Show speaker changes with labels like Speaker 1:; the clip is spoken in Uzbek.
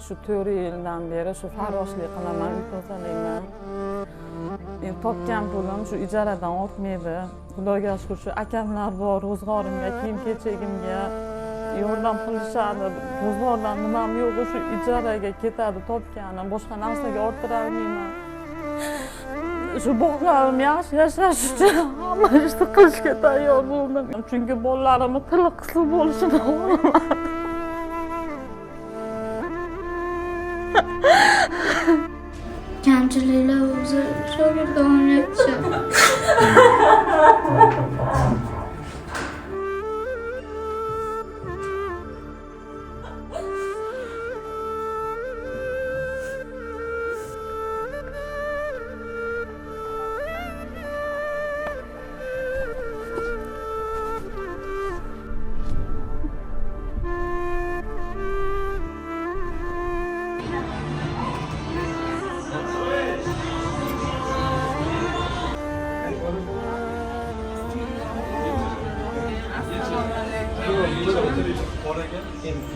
Speaker 1: shu 4 yildan beri shu farroshlik qilaman, uy tozalayman. Topgan pulim shu ijaradan ortmaydi. Xudoga shukr, shu akamlar bor, ro'zg'orimga, kiyim-kechagimga yordam qilishadi. Ro'zg'ordan nimam yo'q, shu ijaraga ketadi topganim, boshqa narsaga orttira olmayman. Shu bog'larim yaxshi yashash uchun hamma ishni qilishga tayyor bo'ldim. Chunki bolalarimni tili qisib bo'lishini xohlaman.
Speaker 2: Kamchiliklar o'zi shogird davom etishadi.
Speaker 3: Oraga endi